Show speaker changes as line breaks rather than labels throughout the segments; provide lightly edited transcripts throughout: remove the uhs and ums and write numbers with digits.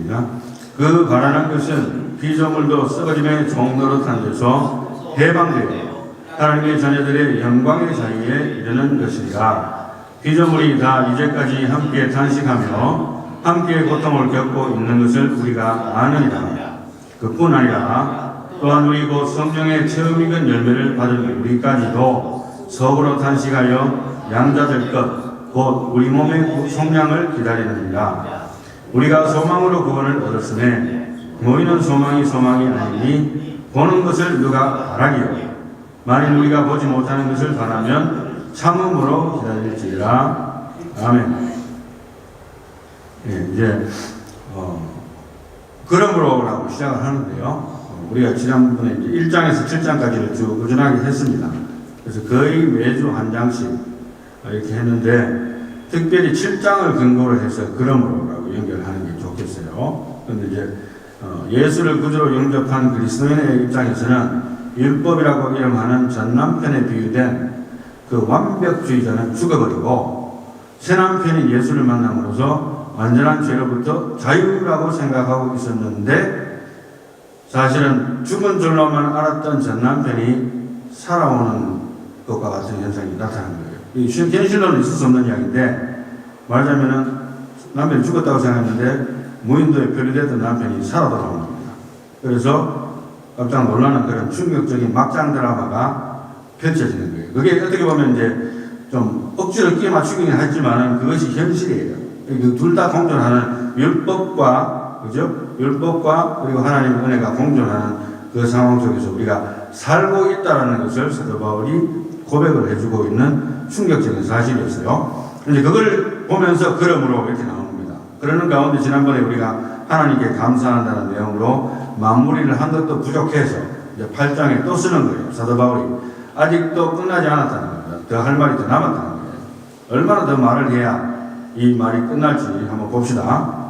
읽겠습니다. 그 가난한 것은 피조물도 썩어짐의 종노릇한 데서 해방되어 하나님의 자녀들의 영광의 자리에 이르는 것이니라. 피조물이 다 이제까지 함께 탄식하며 함께 고통을 겪고 있는 것을 우리가 아느니라. 그뿐 아니라 또한 우리 곧 성령의 처음 익은 열매를 받은 우리까지도 속으로 탄식하여 양자될 것 곧 우리 몸의 속량을 기다리느니라. 우리가 소망으로 구원을 얻었으되 모이는 소망이 아니니 보는 것을 누가 바라기요. 만일 우리가 보지 못하는 것을 바라면 참음으로 기다릴지라. 아멘. 예, 이제 그러므로라고 시작을 하는데요. 우리가 지난번에 이제 1장에서 7장까지를 쭉 꾸준하게 했습니다. 그래서 거의 매주 한 장씩 이렇게 했는데 특별히 7장을 근거로 해서 그러므로라고 연결하는 게 좋겠어요. 그런데 이제 예수를 구주로 영접한 그리스도인의 입장에서는 율법이라고 이름하는 전 남편에 비유된 그 완벽주의자는 죽어버리고 새 남편인 예수를 만남으로써 완전한 죄로부터 자유라고 생각하고 있었는데 사실은 죽은 줄로만 알았던 전 남편이 살아오는 것과 같은 현상이 나타난 거예요. 현실로는 있을 수 없는 이야기인데 말하자면은 남편이 죽었다고 생각했는데 무인도에 표류됐던 남편이 살아 돌아온 겁니다. 그래서 깜짝 놀라는 그런 충격적인 막장 드라마가 펼쳐지는 거예요. 그게 어떻게 보면 이제 좀 억지로 끼워 맞추긴 하지만은 그것이 현실이에요. 둘 다 공존하는 율법과 그죠? 율법과 그리고 하나님의 은혜가 공존하는 그 상황 속에서 우리가 살고 있다라는 것을 사도 바울이 고백을 해주고 있는 충격적인 사실이었어요. 이제 그걸 보면서 그러므로 이렇게 나옵니다. 그러는 가운데 지난번에 우리가 하나님께 감사한다는 내용으로 마무리를 한 것도 부족해서 이제 8장에 또 쓰는 거예요. 사도 바울이 아직도 끝나지 않았다는 겁니다. 더 할 말이 더 남았다는 거예요. 얼마나 더 말을 해야 이 말이 끝날지 한번 봅시다.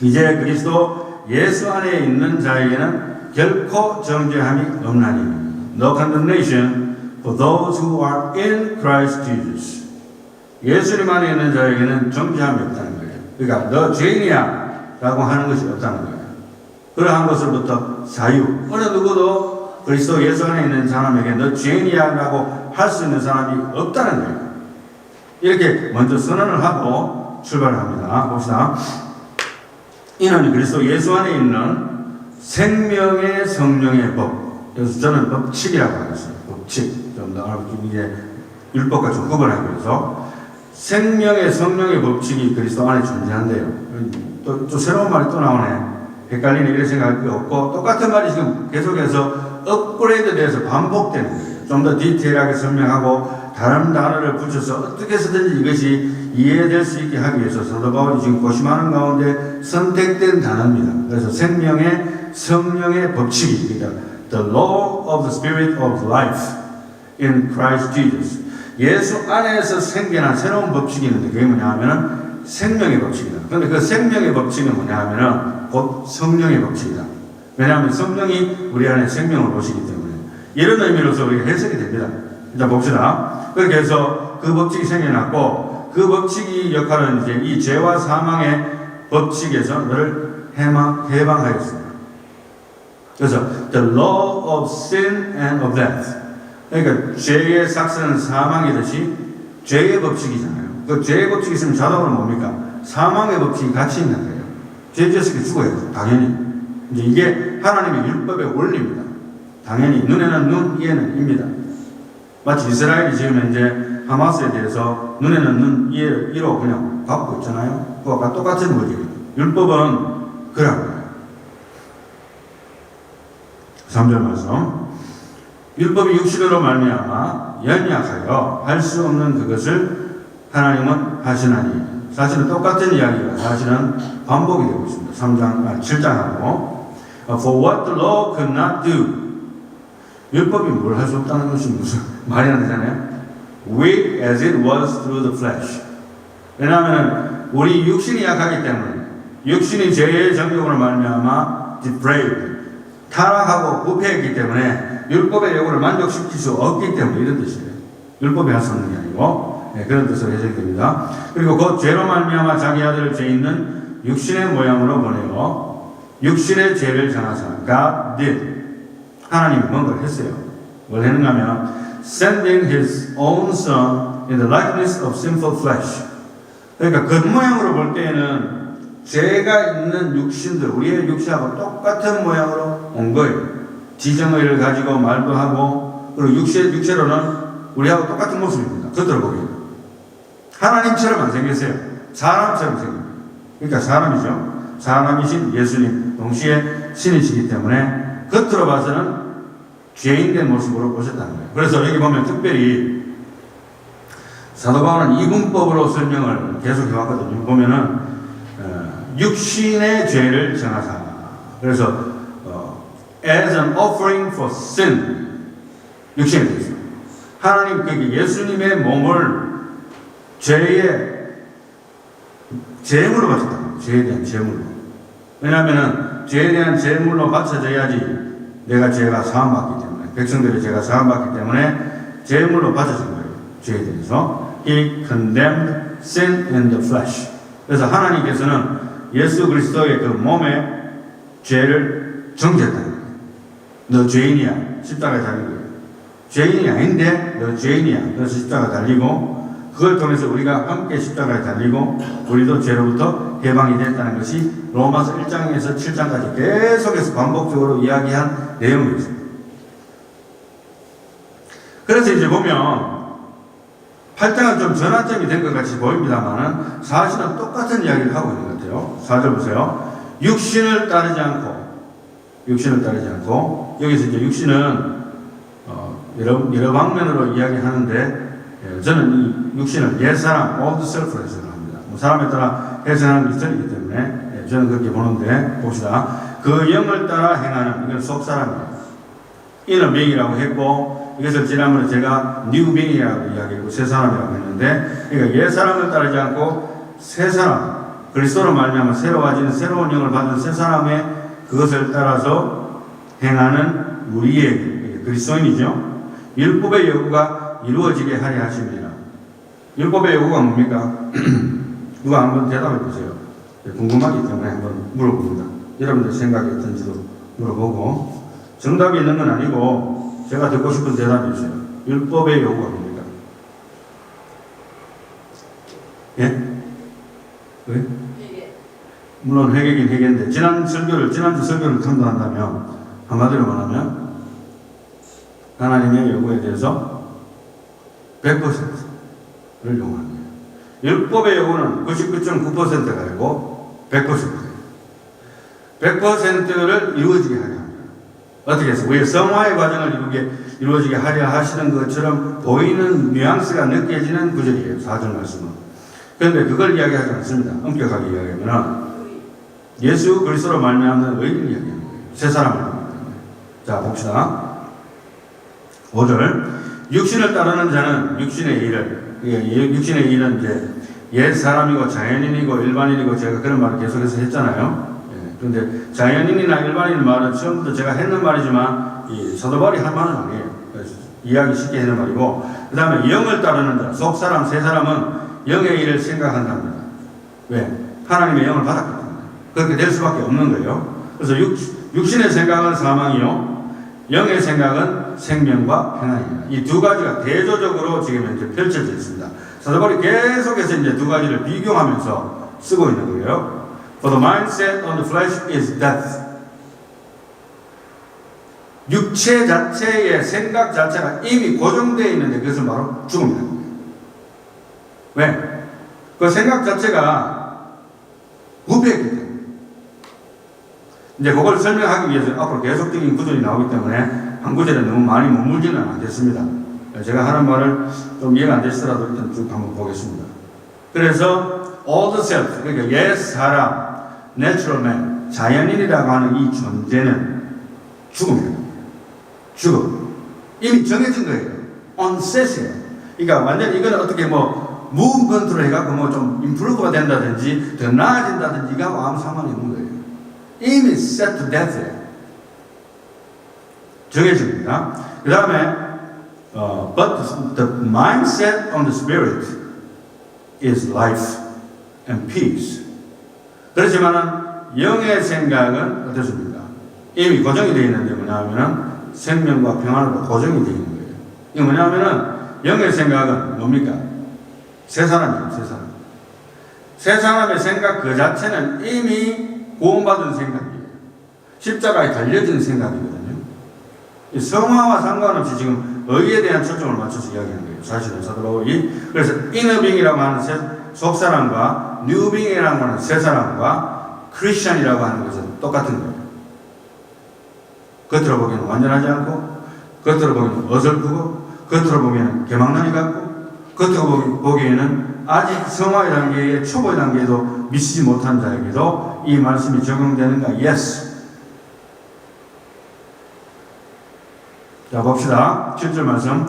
이제 그리스도 예수 안에 있는 자에게는 결코 정죄함이 없나니 No condemnation for those who are in Christ Jesus. 예수님 안에 있는 자에게는 정죄함이 없다는 거예요. 그러니까 너 죄인이야 라고 하는 것이 없다는 거예요. 그러한 것으로부터 자유. 어느 누구도 그리스도 예수 안에 있는 사람에게 너 죄인이야 라고 할 수 있는 사람이 없다는 거예요. 이렇게 먼저 선언을 하고 출발합니다. 봅시다. 이는 그리스도 예수 안에 있는 생명의 성령의 법. 그래서 저는 법칙이라고 하겠어요. 법칙. 좀 더 이제 율법과 좀 구분하기 위해서 생명의 성령의 법칙이 그리스도 안에 존재한대요. 또 새로운 말이 또 나오네. 헷갈리네 이런 생각이 없고 똑같은 말이 지금 계속해서 업그레이드 돼서 반복되는 거예요. 좀 더 디테일하게 설명하고 다른 단어를 붙여서 어떻게 해서든지 이것이 이해될 수 있게 하기 위해서 사도 바울이 지금 고심하는 가운데 선택된 단어입니다. 그래서 생명의 성령의 법칙이 그러니까 The law of the Spirit of life in Christ Jesus. 예수 안에서 생겨난 새로운 법칙이 있는데 그게 뭐냐 하면은 생명의 법칙이다. 그런데 그 생명의 법칙은 뭐냐 하면은 곧 성령의 법칙이다. 왜냐하면 성령이 우리 안에 생명을 오시기 때문에 이런 의미로서 우리가 해석이 됩니다. 일단 봅시다. 그렇게 해서 그 법칙이 생겨났고 그 법칙이 역할은 이제 이 죄와 사망의 법칙에서 너를 해방하였습니다. 그래서 the law of sin and of death. 그러니까 죄의 삭스는 사망이듯이 죄의 법칙이잖아요. 그 죄의 법칙이 있으면 자동으로 뭡니까? 사망의 법칙이 같이 있는 거예요. 죄 지었으니까 죽어야죠. 당연히. 이제 이게 하나님의 율법의 원리입니다. 당연히 눈에는 눈, 이에는 입니다. 마치 이스라엘이 지금 현재 하마스에 대해서 눈에는 눈, 이로 그냥 받고 있잖아요. 그거와 똑같은 거죠. 율법은 그런 3절 말씀. 율법이 육신으로 말미암아 연약하여 할 수 없는 그것을 하나님은 하시나니. 사실은 똑같은 이야기가 사실은 반복이 되고 있습니다. 7장하고 For what the law could not do. 율법이 뭘 할 수 없다는 것이 무슨 말이 안 되잖아요. Weak as it was through the flesh. 왜냐하면 우리 육신이 약하기 때문에 육신이 죄의 정욕으로 말미암아 depraved 타락하고 부패했기 때문에 율법의 요구를 만족시킬 수 없기 때문에 이런 뜻이에요. 율법이 할 수 없는 게 아니고 그런 뜻으로 해석이 됩니다. 그리고 그 죄로 말미암아 자기 아들을 죄 있는 육신의 모양으로 보내어 육신의 죄를 정하사. God did. 하나님이 뭔가를 했어요. 뭘 했는가 하면 sending his own son in the likeness of sinful flesh. 그러니까 겉모양으로 볼 때에는 죄가 있는 육신들, 우리의 육체하고 똑같은 모양으로 온 거예요. 지정의를 가지고 말도 하고, 그리고 육체로는 우리하고 똑같은 모습입니다. 겉으로 보기에는. 하나님처럼 안 생겼어요. 사람처럼 생깁니다. 그러니까 사람이죠. 사람이신 예수님, 동시에 신이시기 때문에 겉으로 봐서는 죄인된 모습으로 오셨다는 거예요. 그래서 여기 보면 특별히 사도 바울은 이분법으로 설명을 계속 해왔거든요. 보면은 육신의 죄를 정하사. 그래서 as an offering for sin. 육신에 대해서 하나님 그 예수님의 몸을 죄의 제물로 바쳤다. 죄에 대한 제물로. 왜냐하면은 죄에 대한 제물로 바쳐져야지 내가 죄가 사함받기 때문에, 백성들의 죄가 사함받기 때문에 제물로 바쳐진 거예요. 죄에 대해서. He condemned sin in the flesh. 그래서 하나님께서는 예수 그리스도의 그 몸에 죄를 정죄했다는 거예요. 너 죄인이야. 십자가에 달린 거예요. 죄인이 아닌데 너 죄인이야. 그래서 십자가 달리고, 그걸 통해서 우리가 함께 십자가에 달리고 우리도 죄로부터 해방이 됐다는 것이 로마서 1장에서 7장까지 계속해서 반복적으로 이야기한 내용이었습니다. 그래서 이제 보면 8장은 좀 전환점이 된 것 같이 보입니다만은 사실은 똑같은 이야기를 하고 있는 것 같아요. 4절 보세요. 육신을 따르지 않고 여기서 이제 육신은 여러 방면으로 이야기하는데, 저는 이 육신을 옛사람, old self로 해석을 합니다. 사람에 따라 해석하는 게 틀리기 때문에 저는 그렇게 보는데, 봅시다. 그 영을 따라 행하는, 이건 속사람이에요. inner being이라고 했고, 이것을 지난번에 제가 new being이라고 이야기했고 새 사람이라고 했는데, 그러니까 옛사람을 따르지 않고 새 사람, 그리스도로 말미암아 새로워진 새로운 영을 받은 새 사람의 그것을 따라서 행하는 우리의 그리스도인이죠. 율법의 요구가 이루어지게 하려 하십니다. 율법의 요구가 뭡니까? 누가 한번 대답해 보세요. 궁금하기 때문에 한번 물어봅니다. 여러분들 생각이 어떤지도 물어보고, 정답이 있는 건 아니고 제가 듣고 싶은 대답해 주세요. 율법의 요구가 뭡니까? 예? 왜? 물론 회개긴 회개인데 지난주 설교를 탐구한다면 한마디로 말하면 하나님의 요구에 대해서 100%를 요구하는 거예요. 율법의 요구는 99.9%가 아니고 100%예요. 100%를 이루어지게 하려 합니다. 어떻게 해서? 우리의 성화의 과정을 이루어지게 하려 하시는 것처럼 보이는 뉘앙스가 느껴지는 구절이에요. 4절 말씀은. 그런데 그걸 이야기하지 않습니다. 엄격하게 이야기하면 예수 그리스도로 말미암는 의인을 이야기하는 거예요. 새 사람을 말합니다. 자, 봅시다. 5절. 육신을 따르는 자는 육신의 일은 이제 옛 사람이고 자연인이고 일반인이고, 제가 그런 말을 계속해서 했잖아요. 그런데 자연인이나 일반인 말은 처음부터 제가 했는 말이지만 이 사도 바울이 할 말은 아니에요. 그래서 이해하기 쉽게 하는 말이고, 그 다음에 영을 따르는 자, 속 사람, 새 사람은 영의 일을 생각한답니다. 왜? 하나님의 영을 받았기 때문에. 그렇게 될 수밖에 없는 거예요. 그래서 육신의 생각은 사망이요, 영의 생각은 생명과 평안이에요. 이 두 가지가 대조적으로 지금 현재 펼쳐져 있습니다. 사도 바울이 계속해서 이제 두 가지를 비교하면서 쓰고 있는 거예요. For the mindset on the flesh is death. 육체 자체의 생각 자체가 이미 고정되어 있는데 그것은 바로 죽음이라는 거예요. 왜? 그 생각 자체가 부패했기 때문에. 이제 그걸 설명하기 위해서 앞으로 계속적인 구절이 나오기 때문에 한 구절에 너무 많이 머물지는 않겠습니다. 제가 하는 말을 좀 이해가 안 되시더라도 일단 쭉 한번 보겠습니다. 그래서 old self, 그러니까 옛 사람, natural man, 자연인이라고 하는 이 존재는 죽음이에요. 죽음. 이미 정해진 거예요. on set이에요. 그러니까 완전 이건 어떻게 무브먼트로 해갖고 좀 임프루브가 된다든지 더 나아진다든지 이거하고 아무 상관이 없는 거예요. 이미 set to death예요. 정해집니다. 그 다음에 but the mindset on the spirit is life and peace. 그렇지만은 영의 생각은 어떻습니까? 이미 고정이 되어 있는데 뭐냐면은 생명과 평안으로 고정이 되어 있는 거예요. 이게 뭐냐면은 영의 생각은 뭡니까? 새 사람이에요, 새 사람. 새 사람의 생각 그 자체는 이미 구원받은 생각이에요. 십자가에 달려진 생각이거든요. 이 성화와 상관없이 지금 의에 대한 초점을 맞춰서 이야기하는 거예요. 사실은 사도 바울이. 그래서 이너빙이라고 하는 속사람과 뉴빙이라고 하는 새 사람과 크리스천이라고 하는 것은 똑같은 거예요. 겉으로 보기에는 완전하지 않고, 겉으로 보기에는 어설프고, 겉으로 보기에는 개망난이 같고, 겉으로 보기에는 아직 성화의 단계에 초보의 단계에도 미치지 못한 자에게도 이 말씀이 적용되는가? Yes. 자, 봅시다. 7절 말씀.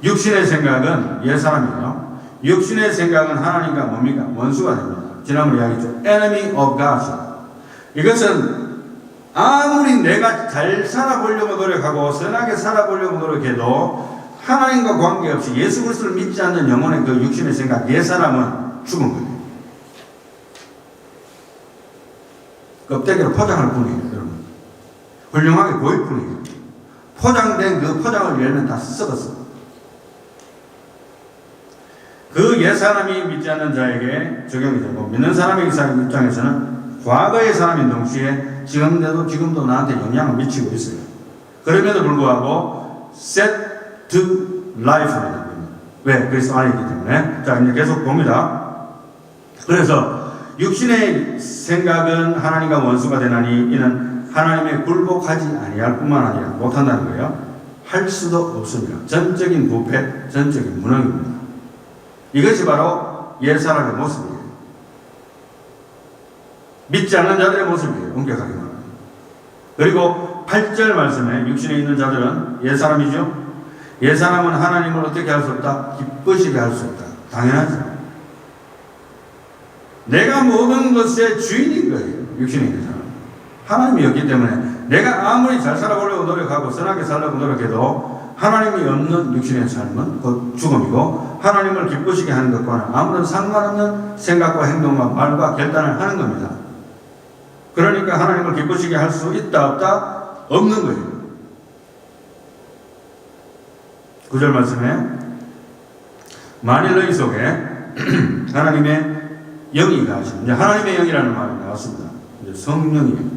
육신의 생각은 옛사람이에요. 육신의 생각은 하나님과 뭡니까? 원수가 됩니다. 지난번에 이야기했죠. Enemy of God. 이것은 아무리 내가 잘 살아보려고 노력하고 선하게 살아보려고 노력해도 하나님과 관계없이 예수 그리스도를 믿지 않는 영혼의 그 육신의 생각, 옛사람은 죽은 거예요. 껍데기로 포장할 뿐이에요, 여러분. 훌륭하게 보일 뿐이에요. 포장된 그 포장을 열면 다 썩었어. 그 옛사람이 믿지 않는 자에게 적용이 되고, 믿는 사람의 입장에서는 과거의 사람인 동시에 지금도 나한테 영향을 미치고 있어요. 그럼에도 불구하고 set to life입니다. 왜? 그리스도 안에 있기 때문에. 자, 이제 계속 봅니다. 그래서 육신의 생각은 하나님과 원수가 되나니 이는 하나님의 굴복하지 아니할 뿐만 아니라 못한다는 거예요. 할 수도 없습니다. 전적인 부패, 전적인 무능입니다. 이것이 바로 옛사람의 모습이에요. 믿지 않는 자들의 모습이에요. 엄격하게 말하면. 그리고 8절 말씀에 육신에 있는 자들은 옛사람이죠. 옛사람은 하나님을 어떻게 할 수 없다? 기쁘시게 할 수 없다. 당연하죠. 내가 모든 것의 주인인 거예요. 육신에 있는 사람. 하나님이었기 때문에 내가 아무리 잘 살아보려고 노력하고 선하게 살려고 노력해도 하나님이 없는 육신의 삶은 곧 죽음이고 하나님을 기쁘시게 하는 것과는 아무런 상관없는 생각과 행동과 말과 결단을 하는 겁니다. 그러니까 하나님을 기쁘시게 할 수 있다 없다? 없는 거예요. 9절 말씀에 만일 너희 속에 하나님의 영이 가하시면 이제 하나님의 영이라는 말이 나왔습니다. 이제 성령이에요.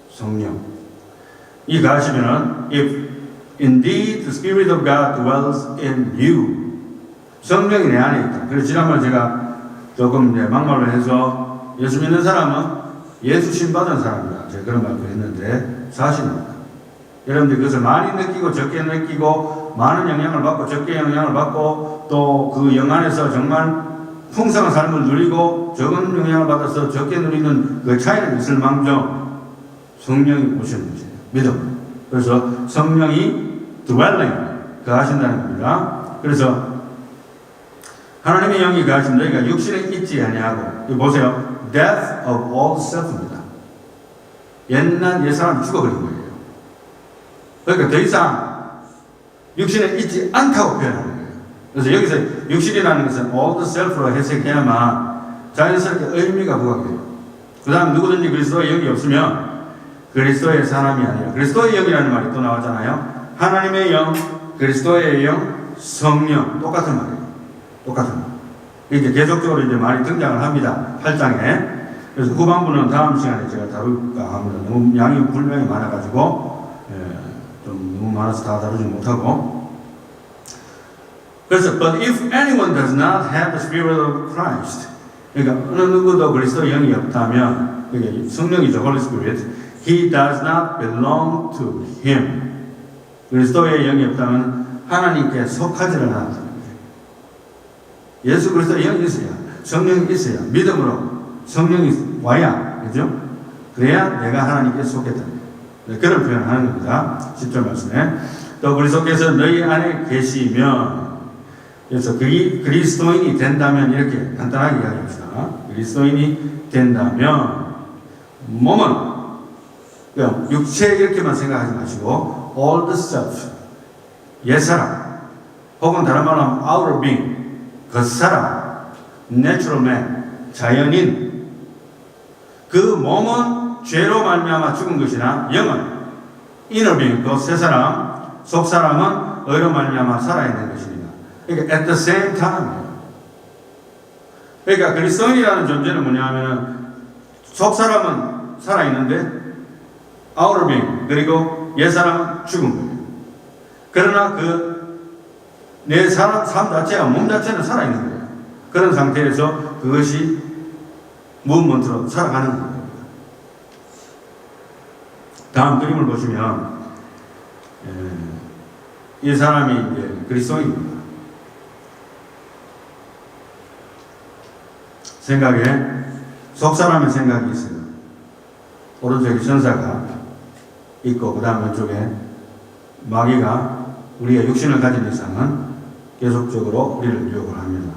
성령. 이 가하시면은 if indeed the Spirit of God dwells in you 성령이 내 안에 있다. 그래서 지난번에 제가 조금 이제 막말을 해서 예수 믿는 사람은 예수 신받은 사람이다. 제가 그런 말도 했는데 사실입니다. 여러분들 그것을 많이 느끼고 적게 느끼고 많은 영향을 받고 적게 영향을 받고 또 그 영 안에서 정말 풍성한 삶을 누리고 적은 영향을 받아서 적게 누리는 그 차이는 있을 망정 성령이 오시는 것이에요. 믿음. 그래서 성령이 dwelling 거하신다는 겁니다. 그래서 하나님의 영이 거하시면 너희가 육신에 있지 아니하고 이거 보세요. Death of all self입니다. 옛날 옛사람이 죽어버린 거예요. 그러니까 더 이상 육신에 있지 않다고 표현하는 거예요. 그래서 여기서 육신이라는 것은 all the self로 해석해야만 자연스럽게 의미가 부각돼요. 그 다음 누구든지 그리스도의 영이 없으면 그리스도의 사람이 아니라 그리스도의 영이라는 말이 또 나왔잖아요. 하나님의 영, 그리스도의 영, 성령 똑같은 말이에요. 똑같은 말. 이제 계속적으로 이제 말이 등장을 합니다. 8장에. 그래서 후반부는 다음 시간에 제가 다룰까 합니다. 너무 양이 분량이 많아가지고 좀 너무 많아서 다 다루지 못하고. 그래서 but if anyone does not have the Spirit of Christ, 그러니까 어느 누구도 그리스도의 영이 없다면 그게 성령이죠. Holy Spirit. He does not belong to Him. 그리스도의 영이 없다면 하나님께 속하지를 않는다는 거예요. 예수 그리스도의 영이 있어야, 성령이 있어야, 믿음으로 성령이 와야, 그죠? 그래야 내가 하나님께 속했다는 거예요. 네, 그런 표현을 하는 겁니다. 10절 말씀에. 또 그리스도께서 너희 안에 계시면, 그래서 그리스도인이 된다면 이렇게 간단하게 이야기합시다. 그리스도인이 된다면, 몸은 그냥 육체 이렇게만 생각하지 마시고 all the self, 옛사람, 혹은 다른 말로 하면 outer being, 겉사람, natural man, 자연인, 그 몸은 죄로 말미암아 죽은 것이나 영은 inner being, 그 새 사람, 속 사람은 의로 말미암아 살아있는 것입니다. 그러니까 at the same time. 그러니까 그리스도인이라는 존재는 뭐냐면은 속 사람은 살아있는데 outer being, 그리고 옛 사람은 죽은 거예요. 그러나 내 삶 자체가, 몸 자체는 살아있는 거예요. 그런 상태에서 그것이 무브먼트로 살아가는 겁니다. 다음 그림을 보시면 이 사람이 이제 그리스도인입니다. 생각에 속 사람의 생각이 있어요. 오른쪽에 천사가 있고 그 다음 왼쪽에 마귀가 우리의 육신을 가진 이상은 계속적으로 우리를 유혹을 합니다.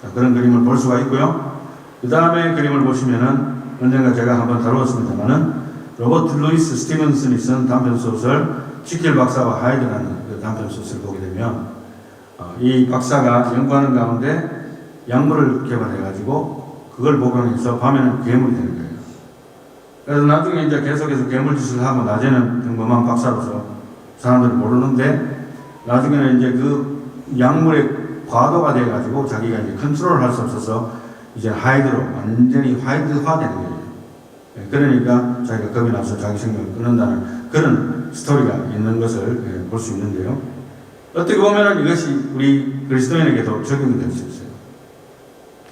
자, 그런 그림을 볼 수가 있고요. 그 다음에 그림을 보시면은 언젠가 제가 한번 다루었습니다만은 로버트 루이스 스티븐슨이 쓴 단편소설 지킬 박사와 하이드라는 그 단편소설을 보게 되면 이 박사가 연구하는 가운데 약물을 개발해가지고 그걸 복용해서 밤에는 괴물이 되는 거예요. 그래서 나중에 이제 계속해서 괴물 짓을 하고 낮에는 평범한 박사로서 사람들이 모르는데 나중에는 이제 그 약물의 과도가 돼가지고 자기가 이제 컨트롤을 할 수 없어서 이제 하이드로 완전히 하이드화 되는 거예요. 그러니까 자기가 겁이 나서 자기 생명을 끊는다는 그런 스토리가 있는 것을 볼 수 있는데요. 어떻게 보면 이것이 우리 그리스도인에게도 적용이 될 수 있어요.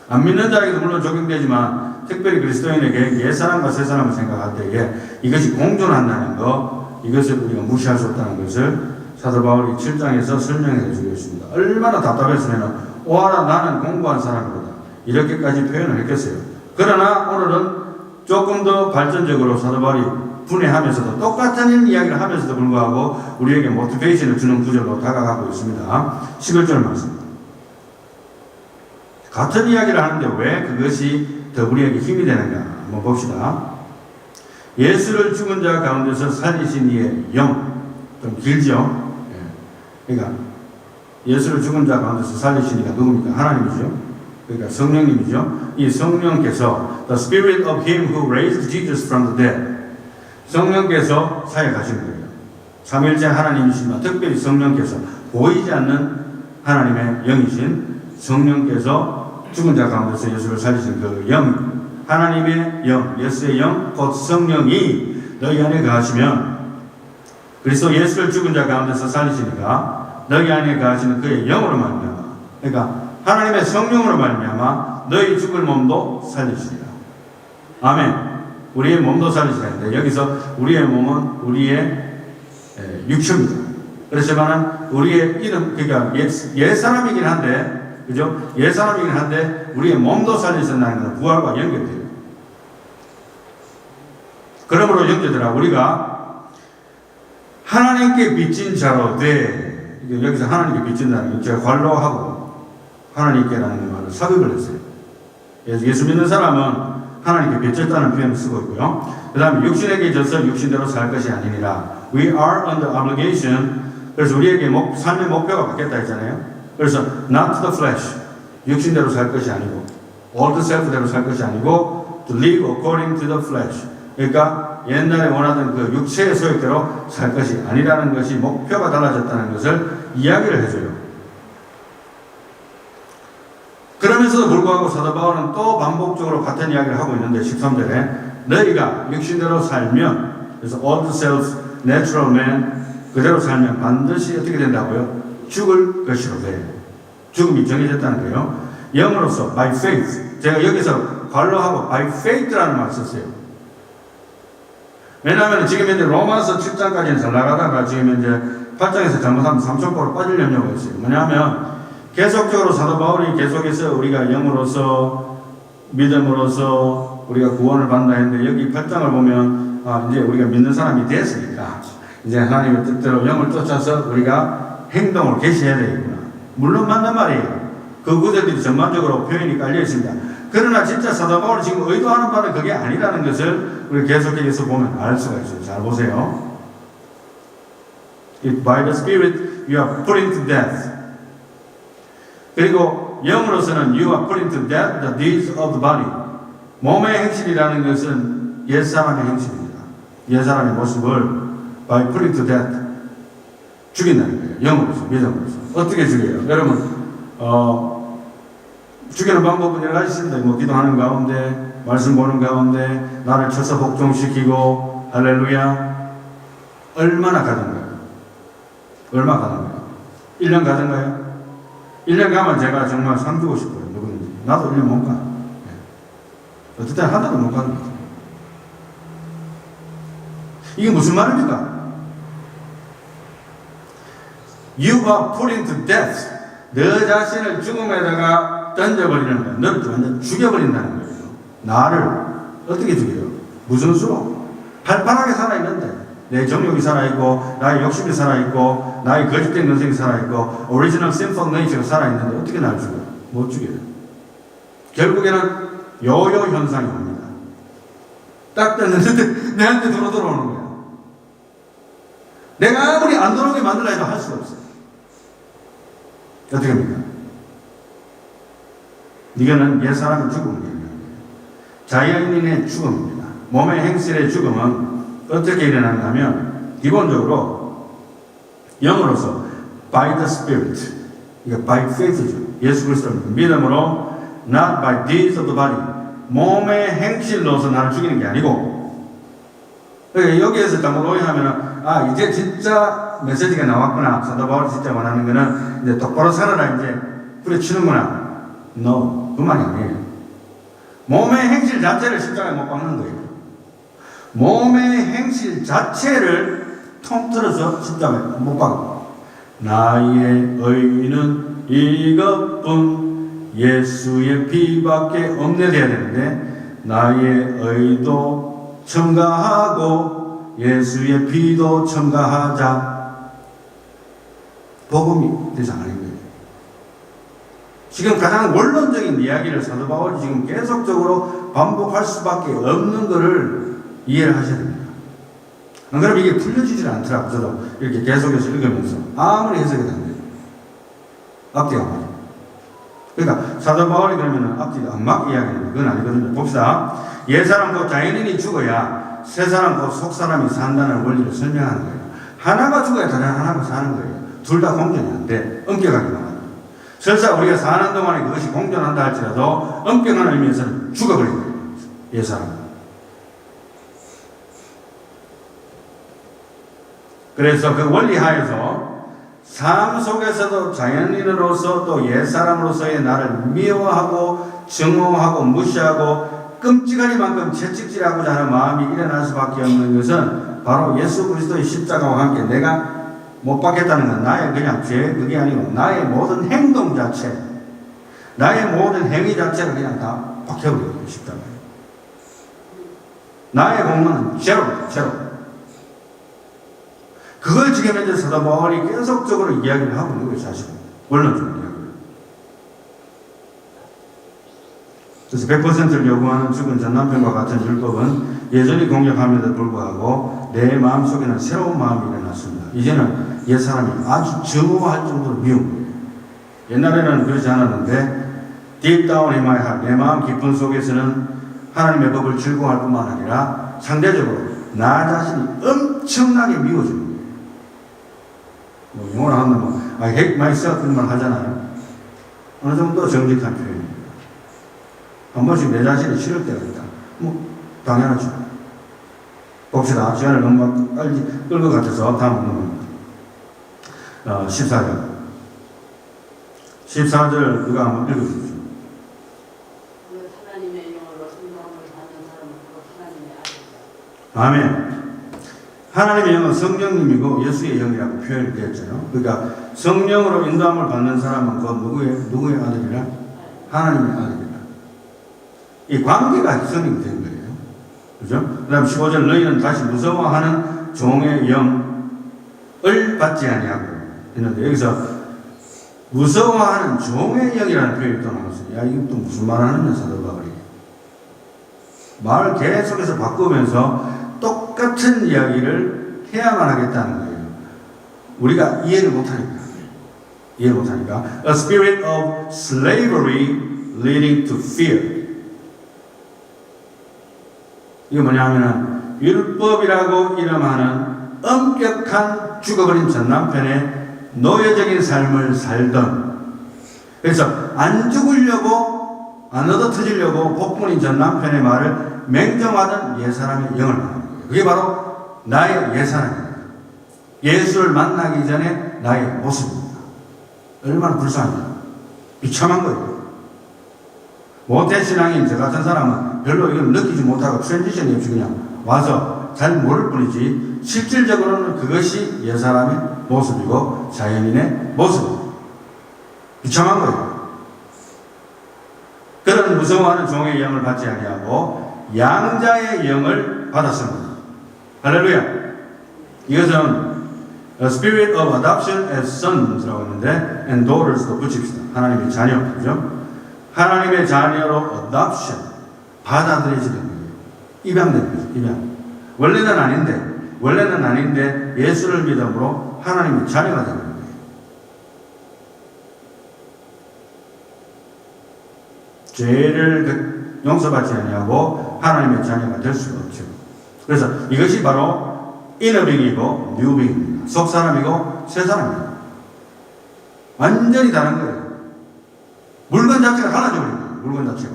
안 믿는 자에게도 물론 적용되지만 특별히 그리스도인에게 옛 사람과 새 사람을 생각할 때에 이것이 공존한다는 것, 이것을 우리가 무시할 수 없다는 것을 사도 바울이 7장에서 설명해 주고 있습니다. 얼마나 답답했으면 오하라 나는 공부한 사람이로다 이렇게까지 표현을 했겠어요. 그러나 오늘은 조금 더 발전적으로 사도 바울이 분해하면서도 똑같은 이야기를 하면서도 불구하고 우리에게 모티베이션을 주는 구절로 다가가고 있습니다. 11절 말씀. 같은 이야기를 하는데 왜 그것이 더 우리에게 힘이 되는가 한번 봅시다. 예수를 죽은 자 가운데서 살리신 이의 영. 좀 길죠? 그러니까 예수를 죽은 자 가운데서 살리신 이가 누굽니까? 하나님이죠. 그러니까 성령님이죠. 이 성령께서 The Spirit of Him who raised Jesus from the dead. 성령께서 사역하신 거예요. 삼위일체 하나님이시지만 특별히 성령께서 보이지 않는 하나님의 영이신 성령께서 죽은 자 가운데서 예수를 살리신 그 영, 하나님의 영, 예수의 영, 곧 성령이 너희 안에 거하시면 그리스도 예수를 죽은 자 가운데서 살리시니까 너희 안에 거하시는 그의 영으로 말미암아, 그러니까 하나님의 성령으로 말미암아 너희 죽을 몸도 살리시리라. 아멘. 우리의 몸도 살리시는데 여기서 우리의 몸은 우리의 육체입니다. 그렇지만 우리의 이름, 그러니까 옛 사람이긴 한데, 그죠? 옛 사람이긴 한데 우리의 몸도 살리신다는 것은 부활과 연결돼요. 그러므로 형제들아, 우리가 하나님께 빚진 자로 돼, 여기서 하나님께 빚진다는 건 제가 관로하고 하나님께라는 말을 삽입을 했어요. 예수 믿는 사람은 하나님께 빚졌다는 표현을 쓰고 있고요. 그 다음에 육신에게 져서 육신대로 살 것이 아니니라. We are under obligation. 그래서 우리에게 삶의 목표가 바뀌었다 했잖아요. 그래서 not to the flesh. 육신대로 살 것이 아니고 old self대로 살 것이 아니고 to live according to the flesh. 그러니까 옛날에 원하던 그 육체의 소욕대로 살 것이 아니라는 것이 목표가 달라졌다는 것을 이야기를 해줘요. 그러면서도 불구하고 사도 바울은 또 반복적으로 같은 이야기를 하고 있는데 13절에 너희가 육신대로 살면, 그래서 old self, natural man 그대로 살면 반드시 어떻게 된다고요? 죽을 것이로 돼. 죽음이 정해졌다는 거예요. 영으로서 by faith. 제가 여기서 관로하고 by faith라는 말을 썼어요. 왜냐하면 지금 현재 로마서 7장까지는 잘 나가다가 지금 현재 8장에서 잘못하면 삼천포로 빠질 염려가 있어요. 뭐냐면 계속적으로 사도 바울이 계속해서 우리가 영으로서 믿음으로서 우리가 구원을 받는다 했는데 여기 8장을 보면 이제 우리가 믿는 사람이 됐으니까 이제 하나님의 뜻대로 영을 쫓아서 우리가 행동을 개시해야 되겠구나. 물론 맞는 말이에요. 그 구절들이 전반적으로 표현이 깔려 있습니다. 그러나 진짜 사도 바울이 지금 의도하는 바는 그게 아니라는 것을 우리 계속해서 보면 알 수가 있어요. 잘 보세요. If by the Spirit you are put into death. 그리고 영으로서는 you are put into death the deeds of the body. 몸의 행실이라는 것은 옛사람의 행실입니다. 옛사람의 모습을 by putting to death, 죽인다는 거예요. 영으로서, 예정으로서. 어떻게 죽여요? 여러분, 죽이는 방법은 여러 가지 있습니다. 뭐 기도하는 가운데, 말씀 보는 가운데, 나를 쳐서 복종시키고, 할렐루야. 얼마나 가던가요? 얼마 가던가요? 1년 가던가요? 1년 가면 제가 정말 상 주고 싶어요. 누구든지. 나도 1년 못 가. 어떨 때는 한 달도 못 가는 거죠. 이게 무슨 말입니까? You are putting to death. 너 자신을 죽음에다가 던져버리는 거야. 너를 완전 죽여버린다는 거예요. 나를 어떻게 죽여요? 무슨 수로? 팔팔하게 살아있는데 내 정욕이 살아있고 나의 욕심이 살아있고 나의 거짓된 근성이 살아있고 오리지널 심플 네이처가 살아있는데 어떻게 날 죽여요? 못 죽여요. 결국에는 요요 현상이 옵니다. 딱 떴는데 내한테 들어오는 거예요. 내가 아무리 안 들어오게 만들라 해도 할 수가 없어요. 어떻게 합니까? 이거는 옛사람의 죽음이에요. 자연인의 죽음입니다. 몸의 행실의 죽음은 어떻게 일어나냐면 기본적으로 영으로서 by the Spirit, 이게 by faith죠. 예수 그리스도를 믿음으로 not by deeds of the body, 몸의 행실로서 나를 죽이는 게 아니고, 그러니까 여기에서 잘못 오해하면 이제 진짜 메시지가 나왔구나. 사도 바울이 진짜 원하는 거는 이제 똑바로 살아라 이제 부딪히는구나. No, 그 말이 아니에요. 몸의 행실 자체를 십자가에 못 박는 거예요. 몸의 행실 자체를 통틀어서 십자가에 못 박는. 나의 의는 이것뿐 예수의 피밖에 없네 돼야 되는데 나의 의도 첨가하고 예수의 피도 첨가하자. 복음이 되지 않은 거예요. 지금 가장 원론적인 이야기를 사도 바울이 지금 계속적으로 반복할 수밖에 없는 것을 이해를 하셔야 됩니다. 안 그러면 이게 풀려지질 않더라고요. 저도 이렇게 계속해서 읽으면서 아무리 해석이 안 돼요. 앞뒤가 안 맞아요. 그러니까 사도 바울이 그러면 앞뒤가 안 맞게 이야기하는 그건 아니거든요. 봅시다. 옛사람 곧 자연인이 죽어야 새사람 곧 속사람이 산다는 원리를 설명하는 거예요. 하나가 죽어야 다른 하나가 사는 거예요. 둘 다 공존이 안 돼. 엄격하게 나와요. 설사 우리가 사는 동안에 그것이 공존한다 할지라도 엄격한 의미에서는 죽어버린 거예요. 옛사람. 그래서 그 원리 하에서 삶 속에서도 자연인으로서 또 옛사람으로서의 나를 미워하고 증오하고 무시하고 끔찍하리만큼 채찍질하고자 하는 마음이 일어날 수밖에 없는 것은 바로 예수 그리스도의 십자가와 함께 내가 못 받겠다는 건 나의 그냥 죄 그게 아니고 나의 모든 행동 자체 나의 모든 행위 자체를 그냥 다 박혀버려요. 십자가에. 나의 공로는 제로입니다. 제로. 그걸 지금 현재 사도 바울이 계속적으로 이야기를 하고 있는 거예요. 사실은. 원론적으로 이야기를. 그래서 100%를 요구하는 죽은 전 남편과 같은 율법은 예전이 공격함에도 불구하고 내 마음속에는 새로운 마음이 일어났습니다. 이제는 옛사람이 아주 증오할 정도로 미운 거예요. 옛날에는 그렇지 않았는데 deep down in my heart, 내 마음 깊은 속에서는 하나님의 법을 즐거워할 뿐만 아니라 상대적으로 나 자신이 엄청나게 미워집니다. 뭐 영어로 하면 I hate myself 이런 말 하잖아요. 어느 정도 정직한 표현입니다. 한 번씩 내 자신이 싫을 때가 있다. 뭐 당연하죠. 봅시다. 시간을 너무 빨리 끌 것 같아서 다음 넘어갑니다. 14절. 14절 누가 한번 읽어주십시오.
하나님의 영으로 성령을 받는 사람은 하나님의 아들이다.
아멘. 하나님의 영은 성령님이고 예수의 영이라고 표현이 되었잖아요. 그러니까 성령으로 인도함을 받는 사람은 그 누구의 아들이라? 하나님의 아들이라. 이 관계가 형성이 된 거예요. 그죠? 그 다음 15절 너희는 다시 무서워하는 종의 영을 받지 아니하고 했는데 여기서 무서워하는 종의 영이라는 표현이 또 나왔어요. 야, 이거 또 무슨 말 하느냐, 사도 바울이. 말을 계속해서 바꾸면서 똑같은 이야기를 해야만 하겠다는 거예요. 우리가 이해를 못하니까. 이해를 못하니까. A spirit of slavery leading to fear. 이게 뭐냐면은 율법이라고 이름하는 엄격한 죽어버린 전 남편의 노예적인 삶을 살던, 그래서 안 죽으려고 안 얻어터지려고 복분인 전 남편의 말을 맹정하던 옛사람의 영을 말하는 거예요. 그게 바로 나의 옛사람이에요. 예수를 만나기 전에 나의 모습입니다. 얼마나 불쌍해요. 비참한 거예요. 모태신앙인 저 같은 사람은 별로 이걸 느끼지 못하고 트랜지션이 없이 그냥 와서 잘 모를 뿐이지, 실질적으로는 그것이 옛사람의 모습이고 자연인의 모습입니다. 비참한 거예요. 그런 무서워하는 종의 영을 받지 아니하고 양자의 영을 받았습니다. 할렐루야. 이것은 A spirit of adoption as sons라고 했는데 and daughters도 붙입시다. 하나님의 자녀, 그죠? 하나님의 자녀로 adoption, 받아들여지는 거예요. 입양되는 거죠. 입양. 원래는 아닌데 예수를 믿음으로 하나님의 자녀가 되는 거예요. 죄를 용서받지 아니하고 하나님의 자녀가 될 수가 없죠. 그래서 이것이 바로 이너빙이고 뉴빙입니다. 속사람이고 새사람입니다. 완전히 다른 거예요. 물건 자체가 달라져 버립니다. 물건 자체가.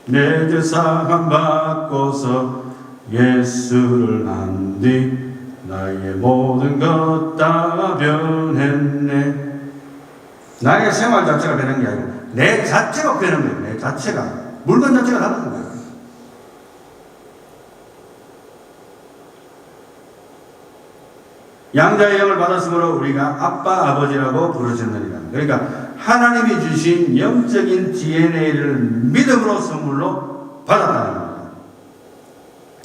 내 죄 사함 받고서 예수를 안 뒤 나의 모든 것 다 변했네. 나의 생활 자체가 변한 게 아니고 내 자체가 변한 거예요. 내 자체가. 물건 자체가 달라진 거예요. 양자의 영을 받았으므로 우리가 아빠 아버지라고 부르짖느니라. 그러니까 하나님이 주신 영적인 DNA를 믿음으로 선물로 받았다는 겁니다.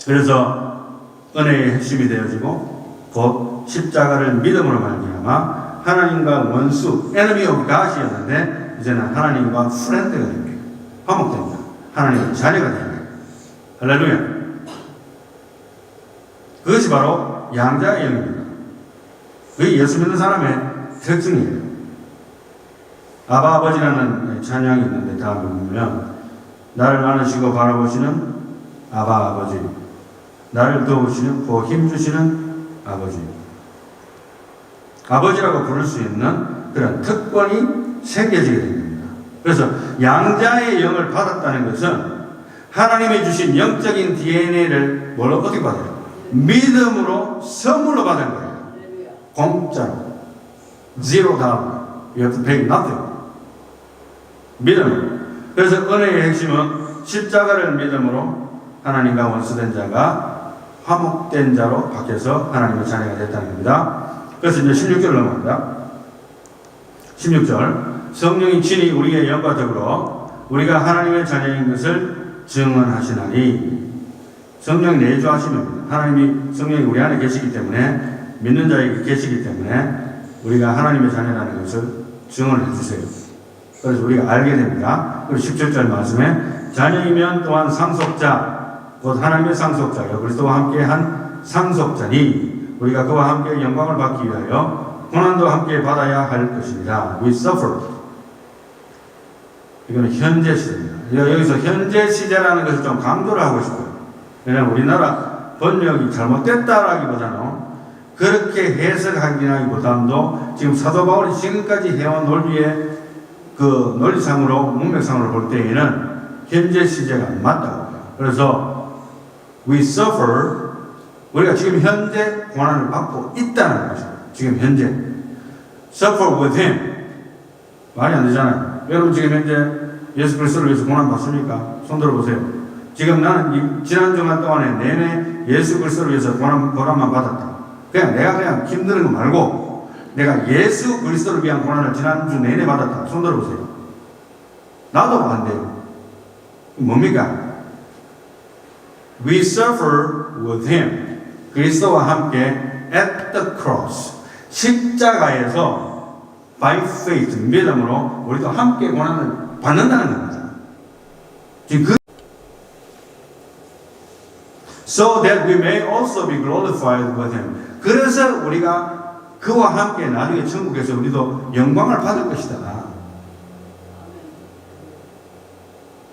그래서 은혜의 핵심이 되어지고 곧 십자가를 믿음으로 말미암아 하나님과 원수, enemy of God이었는데 이제는 하나님과 프렌드가 됩니다. 화목됩니다. 하나님의 자녀가 됩니다. 할렐루야. 그것이 바로 양자의 영입니다. 그게 예수 믿는 사람의 특징이에요. 아바 아버지라는 찬양이 있는데 다음에 보면 나를 안으시고 바라보시는 아바 아버지, 나를 도우시는 그 힘주시는 아버지, 아버지라고 부를 수 있는 그런 특권이 생겨지게 됩니다. 그래서 양자의 영을 받았다는 것은 하나님이 주신 영적인 DNA를 뭘로 어떻게 받아요? 믿음으로 선물로 받은 거예요. 공짜로. $0. You have to pay nothing. 믿음. 그래서 은혜의 핵심은 십자가를 믿음으로 하나님과 원수된 자가 화목된 자로 바뀌어서 하나님의 자녀가 됐다는 겁니다. 그래서 이제 16절 넘어갑니다. 16절. 성령이 친히 우리의 영과 더불어 우리가 하나님의 자녀인 것을 증언하시나니. 성령이 내주하시면 하나님이 성령이 우리 안에 계시기 때문에 믿는 자에게 계시기 때문에 우리가 하나님의 자녀라는 것을 증언해 주세요. 그래서 우리가 알게 됩니다. 그리고 17절 말씀에 자녀이면 또한 상속자, 곧 하나님의 상속자요 그리스도와 함께 한 상속자니 우리가 그와 함께 영광을 받기 위하여 고난도 함께 받아야 할 것입니다. We suffer. 이거는 현재 시제입니다. 여기서 현재 시제라는 것을 좀 강조를 하고 싶어요. 왜냐하면 우리나라 번역이 잘못됐다라기보다는 그렇게 해석하기보다도 지금 사도 바울이 지금까지 해온 논리의 그 논리상으로 문맥상으로 볼 때에는 현재 시제가 맞다고 해요. 그래서 we suffer, 우리가 지금 현재 고난을 받고 있다는 것이죠. 지금 현재 suffer with him 말이 안 되잖아요. 여러분 지금 현재 예수 그리스도를 위해서 고난 받습니까? 손 들어보세요. 지금 나는 지난 주간 동안에 내내 예수 그리스도를 위해서 고난만 받았다. 내가 그냥 힘드는 거 말고 내가 예수 그리스도를 위한 고난을 지난주 내내 받았다. 손 들어보세요. 나도 안 돼요. 뭡니까? We suffer with him. 그리스도와 함께 at the cross. 십자가에서 by faith, 믿음으로 우리도 함께 고난을 받는다는 겁니다. 지금 so that we may also be glorified with him. 그래서 우리가 그와 함께 나중에 천국에서 우리도 영광을 받을 것이다.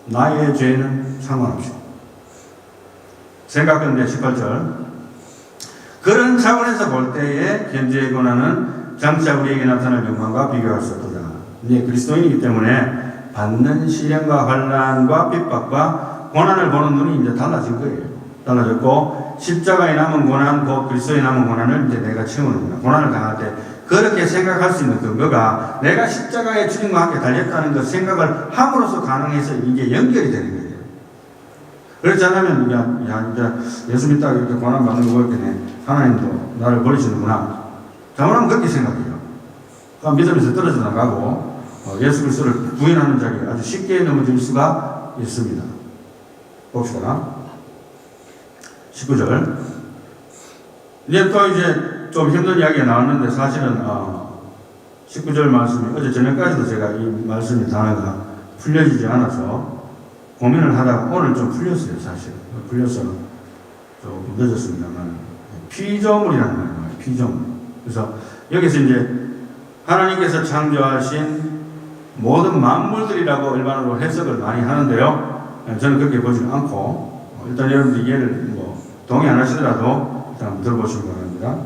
나의 죄는 상관없이. 생각건데 18절. 그런 차원에서 볼 때에 현재의 고난은 장차 우리에게 나타날 영광과 비교할 수 없도다. 이제 그리스도인이기 때문에 받는 시련과 환난과 핍박과 고난을 보는 눈이 이제 달라진 거예요. 달라졌고 십자가에 남은 고난, 곧 그리스도에 남은 고난을 이제 내가 채우는 거야. 고난을 당할 때 그렇게 생각할 수 있는 근거가 내가 십자가에 주님과 함께 달렸다는 그 생각을 함으로써 가능해서 이게 연결이 되는 거예요. 그렇지 않으면 야 이제 예수 믿다가 이렇게 고난 받는 거 보였겠네. 하나님도 나를 버리시는구나. 잘못하면 그렇게 생각해요. 믿음에서 떨어져 나가고 예수 그리스도를 부인하는 자리에 아주 쉽게 넘어질 수가 있습니다. 봅시다. 19절. 이제 또 이제 좀 힘든 이야기가 나왔는데 사실은 19절 말씀이 어제 저녁까지도 제가 이 말씀이 단어가 풀려지지 않아서 고민을 하다가 오늘 좀 풀렸어요. 사실 풀려서 조금 늦었습니다만 피조물이라는 말이에요. 피조물. 그래서 여기서 이제 하나님께서 창조하신 모든 만물들이라고 일반으로 해석을 많이 하는데요. 저는 그렇게 보지 않고 일단 여러분들 이해를 동의 안 하시더라도 일단 들어보시기 바랍니다.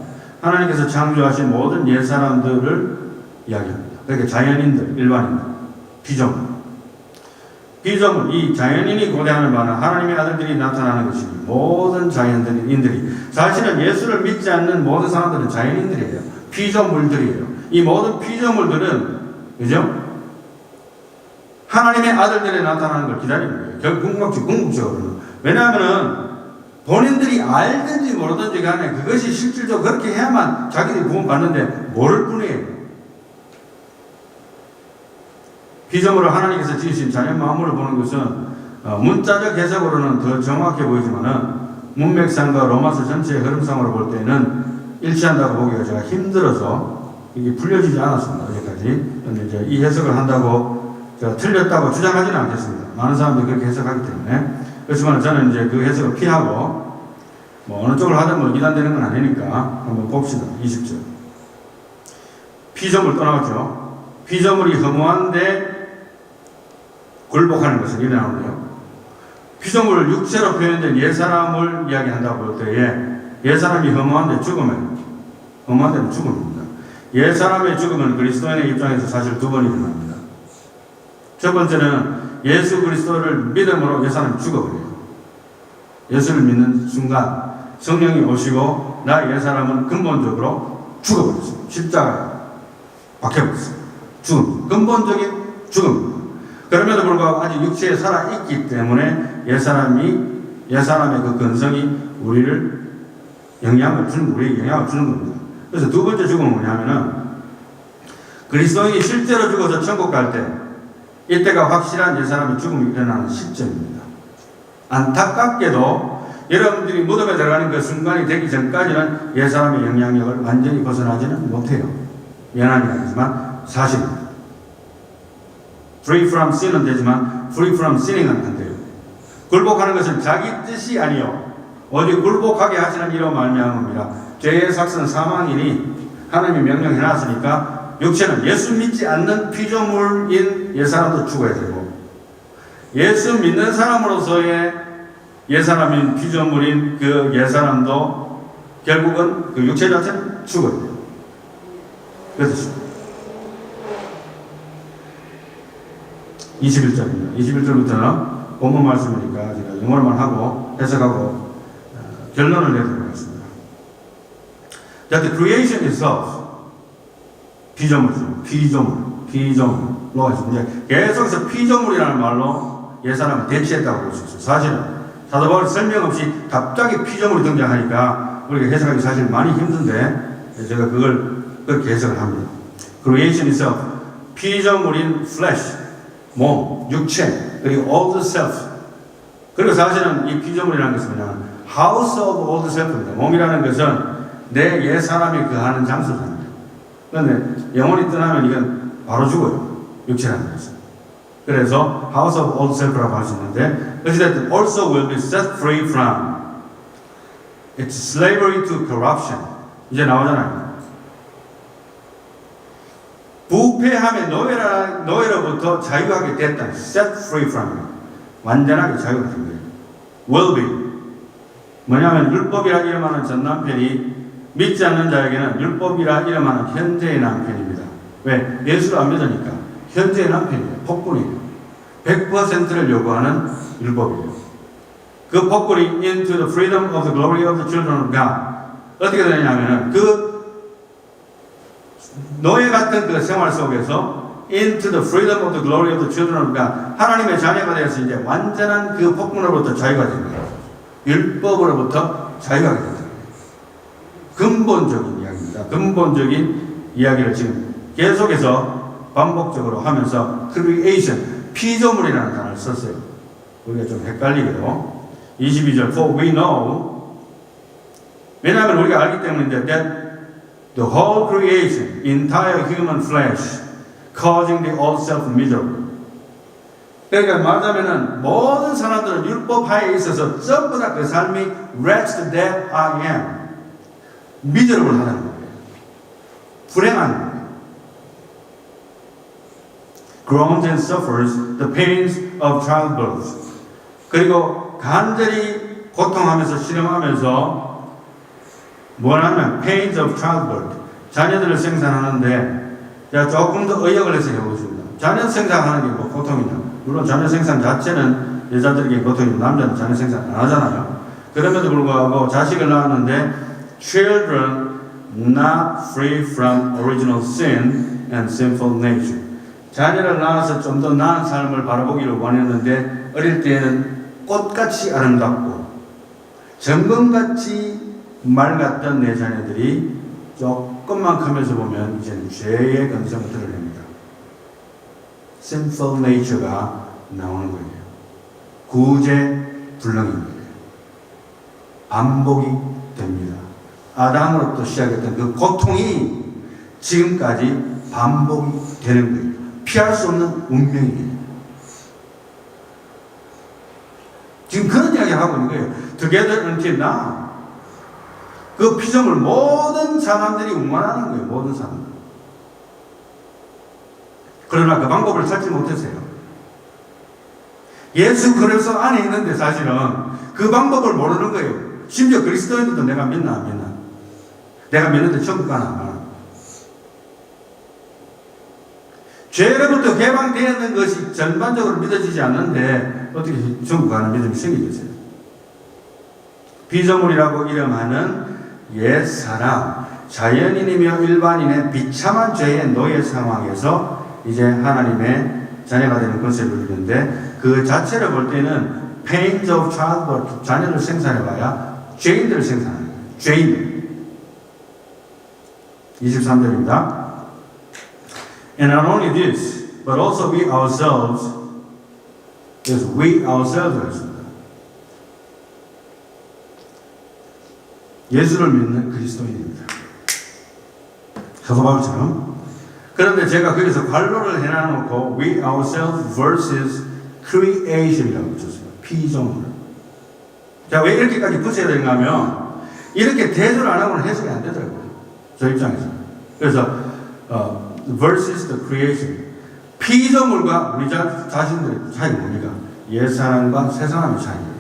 하나님께서 창조하신 모든 옛사람들을 이야기합니다. 그러니까 자연인들, 일반인들, 피조물. 피조물, 이 자연인이 고대하는 바는 하나님의 아들들이 나타나는 것이니 모든 자연인들이 사실은 예수를 믿지 않는 모든 사람들은 자연인들이에요. 피조물들이에요. 이 모든 피조물들은 그죠? 하나님의 아들들이 나타나는 걸 기다리는 거예요. 궁극적으로는. 왜냐하면 본인들이 알든지 모르든지 간에 그것이 실질적으로 그렇게 해야만 자기들이 구원받는데 모를 뿐이에요. 피조물을 하나님께서 지으신 자연 만물을 보는 것은 문자적 해석으로는 더 정확해 보이지만은 문맥상과 로마서 전체의 흐름상으로 볼 때는 일치한다고 보기가 제가 힘들어서 이게 풀려지지 않았습니다. 어제까지. 그런데 이제 이 해석을 한다고 제가 틀렸다고 주장하지는 않겠습니다. 많은 사람들이 그렇게 해석하기 때문에. 그렇지만 저는 이제 그 해석을 피하고 어느 쪽을 하든 이단되는 건 아니니까 한번 봅시다. 20절. 피조물 떠나갔죠. 피조물이 허무한데 굴복하는 것은 일어나는데요. 피조물 육체로 표현된 옛사람을 이야기한다고 볼 때에 옛사람이 허무한데 죽으면 허무한데는 죽음입니다. 옛사람의 죽음은 그리스도인의 입장에서 사실 두 번 일어납니다. 첫 번째는 예수 그리스도를 믿음으로 옛사람이 죽어버려요. 예수를 믿는 순간 성령이 오시고 나의 옛사람은 근본적으로 죽어버렸어요. 십자가에 박혀버렸어요. 죽음. 근본적인 죽음. 그럼에도 불구하고 아직 육체에 살아있기 때문에 옛사람의 그 근성이 우리에게 영향을 주는 겁니다. 그래서 두 번째 죽음은 뭐냐면은 그리스도인이 실제로 죽어서 천국 갈 때 이때가 확실한 옛사람의 죽음이 일어나는 시점입니다. 안타깝게도 여러분들이 무덤에 들어가는 그 순간이 되기 전까지는 옛사람의 영향력을 완전히 벗어나지는 못해요. 미안한 이야기지만 사실입니다. Free from sin은 되지만 Free from sinning은 안 돼요. 굴복하는 것은 자기 뜻이 아니요 오직 굴복하게 하시는 이로 말미암음이라. 죄의 삭은 사망이니 하나님이 명령해 놨으니까 육체는 예수 믿지 않는 피조물인 옛사람도 죽어야 되고 예수 믿는 사람으로서의 옛사람인 피조물인 그 옛사람도 결국은 그 육체 자체는 죽어야 돼요. 그래서 21절입니다. 21절부터는 본문 말씀이니까 제가 영어로만 하고 해석하고 결론을 내도록 하겠습니다. That the creation itself 피조물이죠. 피조물. 이제 계속해서 피조물이라는 말로 옛사람을 대체했다고 볼 수 있어요. 사실은 사도 바울이 설명 없이 갑자기 피조물이 등장하니까 우리가 해석하기 사실 많이 힘든데 제가 그걸 그렇게 해석을 합니다. Creation itself 피조물인 flesh 몸, 육체, 그리고 old self. 그리고 사실은 이 피조물이라는 것은 뭐냐면 house of old self입니다. 몸이라는 것은 내 옛사람이 거하는 장소잖아요. 그런데 영혼이 떠나면 이건 바로 죽어요. 육체라는 것은. 그래서 house of old self라고 할 수 있는데 어찌됐든 also will be set free from its slavery to corruption. 이제 나오잖아요. 부패함의 노예로부터 자유하게 됐다. Set free from it. 완전하게 자유가 된 거예요. will be. 뭐냐면 율법이라 이름하는 전 남편이 믿지 않는 자에게는 율법이라 이름하는 현재의 남편입니다. 왜? 예수를 안 믿으니까. 현재의 남편이에요. 폭군이에요. 100%를 요구하는 율법이에요. 그 폭군이 into the freedom of the glory of the children of God. 어떻게 되냐면은 그 노예 같은 그 생활 속에서 into the freedom of the glory of the children of God. 하나님의 자녀가 되어서 이제 완전한 그 폭군으로부터 자유가 된 거예요. 율법으로부터 자유가 된다. 근본적인 이야기입니다. 근본적인 이야기를 지금 계속해서 반복적으로 하면서 creation, 피조물이라는 단어를 썼어요. 우리가 좀 헷갈리게도 22절 For we know 왜냐하면 우리가 알기 때문인데 that the whole creation, entire human flesh causing the old self miserable. 그러니까 말하자면은 모든 사람들은 율법 하에 있어서 전부 다 그 삶이 wretched that I am miserable 하는 거예요. 불행한 거예요. groans and suffers the pains of childbirth. 그리고 간절히 고통하면서 실험하면서 뭐냐면 pains of childbirth. 자녀들을 생산하는데 제가 조금 더 의역을 해서 해보겠습니다. 자녀 생산하는 게 뭐 고통이냐? 물론 자녀 생산 자체는 여자들에게 고통이고 남자는 자녀 생산 안 하잖아요. 그럼에도 불구하고 자식을 낳았는데 children not free from original sin and sinful nature. 자녀를 낳아서 좀 더 나은 삶을 바라보기를 원했는데 어릴 때는 꽃같이 아름답고 정금같이 맑았던 내 자녀들이 조금만 크면서 보면 이제는 죄의 근성을 드러냅니다. sinful nature가 나오는 거예요. 구제불능인 거예요. 반복이 됩니다. 아담으로부터 시작했던 그 고통이 지금까지 반복이 되는 거예요. 피할 수 없는 운명이에요. 지금 그런 이야기를 하고 있는 거예요. Together until now. 그 피조물 모든 사람들이 원하는 거예요. 모든 사람들. 그러나 그 방법을 찾지 못했어요. 예수 그리스도 안에 있는데 사실은 그 방법을 모르는 거예요. 심지어 그리스도인들도 내가 믿나 안 믿나. 내가 믿는데 천국 가나 안 가나. 죄로부터 해방되었는 것이 전반적으로 믿어지지 않는데 어떻게 천국 가는 믿음이 생기겠어요? 피조물이라고 이름하는 옛사람, 자연인이며 일반인의 비참한 죄의 노예 상황에서 이제 하나님의 자녀가 되는 것을 누리는데 그 자체를 볼 때는 pains of childbirth, 자녀를 생산해봐야 죄인들을 생산하는 거예요. 죄인들. 23절입니다. And not only this, but also we ourselves, 그래서 we ourselves 했습니다. 예수를 믿는 그리스도인입니다. 사도 바울처럼. 그런데 제가 거기서 관로를 해놔놓고 we ourselves versus creation이라고 붙였어요. 피조물. 자, 왜 이렇게까지 붙여야 되는가 하면 이렇게 대조를 안 하고는 해석이 안 되더라고요. 저 입장에서. 그래서 versus the creation. 피조물과 우리 자신들의 차이가 뭡니까? 옛사람과 새사람의 차이예요.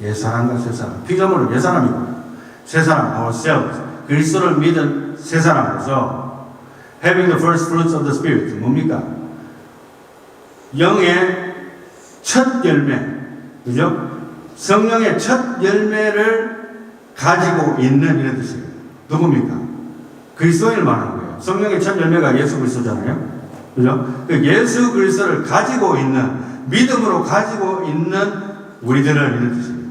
옛사람과 새사람. 피조물은 옛사람이고 새사람, ourselves. 그리스도를 믿은 새사람으로서 having the first fruits of the Spirit. 뭡니까? 영의 첫 열매. 그죠? 성령의 첫 열매를 가지고 있는 이런 뜻이에요. 누굽니까? 그리스도인을 말하는 거예요. 성령의 첫 열매가 예수 그리스도잖아요. 그죠? 그 예수 그리스도를 가지고 있는, 믿음으로 가지고 있는 우리들을 이런 뜻입니다.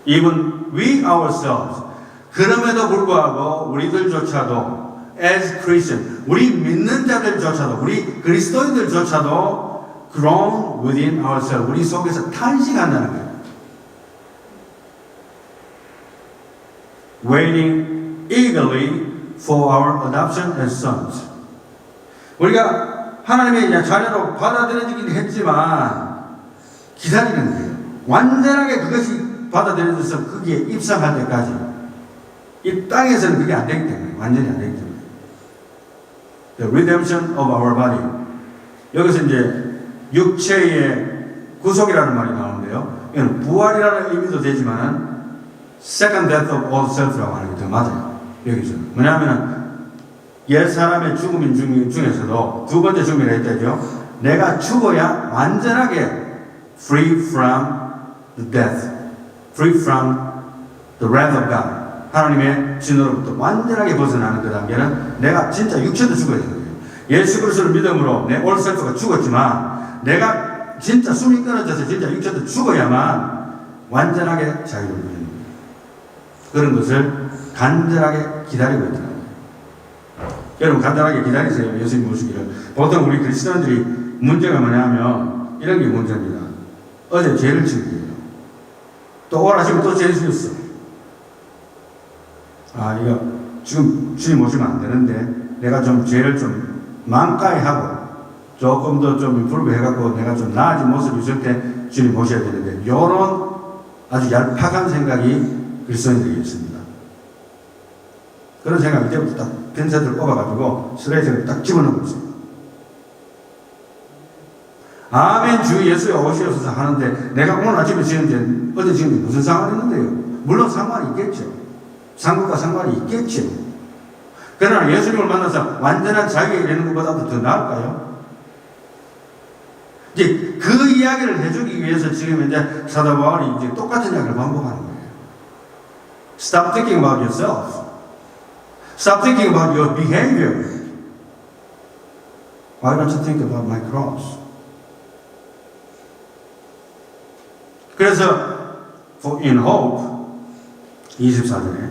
Even we ourselves. 그럼에도 불구하고 우리들조차도 as Christian, 우리 믿는 자들조차도, 우리 그리스도인들조차도 grown within ourselves, 우리 속에서 탄식한다는 거예요. Waiting eagerly for our adoption as sons. 우리가 하나님의 자녀로 받아들여지긴 했지만 기다리는 거예요. 완전하게 그것이 받아들여져서 거기에 입성할 때까지 이 땅에서는 그게 안 되기 때문에, 완전히 안 되기 때문에. The redemption of our body. 여기서 이제 육체의 구속이라는 말이 나오는데요. 이건 부활이라는 의미도 되지만 second death of old self라고 하는 게 더 맞아요. 여기서. 왜냐하면 옛 사람의 죽음 중에서도 두 번째 죽음이라 했다죠. 내가 죽어야 완전하게 free from the death, free from the wrath of God. 하나님의 진노로부터 완전하게 벗어나는 그 단계는 내가 진짜 육체도 죽어야 되는 거예요. 예수 그리스도를 믿음으로 내 올 셀프가 죽었지만 내가 진짜 숨이 끊어져서 진짜 육체도 죽어야만 완전하게 자유를 누리는 거예요. 그런 것을 간절하게 기다리고 있더라고요. 여러분 간단하게 기다리세요. 예수님 오시기를. 보통 우리 그리스도인들이 문제가 뭐냐면 이런 게 문제입니다. 어제 죄를 지은 거예요. 또 오늘 아침에 또 죄를 지었어. 이거 지금 주님 오시면 안 되는데 내가 좀 죄를 좀 만가히 하고 조금 더 좀 임프루브 해갖고 내가 좀 나아진 모습이 있을 때 주님 오셔야 되는데 이런 아주 얄팍한 생각이 그리스도인들에게 있습니다. 그런 생각 이때부터 딱 펜셋을 뽑아가지고 슬레이트를 딱 집어넣고 있어요. 아멘 주 예수여 오시옵소서 하는데 내가 오늘 아침에 지은 죄 어제 지은 게 무슨 상관이 있는데요? 물론 상관이 있겠죠. 상관과 상관이 있겠죠. 그러나 예수님을 만나서 완전한 자유에 이르는 것보다도 더 나을까요? 이제 그 이야기를 해주기 위해서 지금 이제 사도 바울이 이제 똑같은 이야기를 반복하는 거예요. Stop thinking about yourself. Stop thinking about your behavior. Why don't you think about my cross? 그래서 in hope 24절에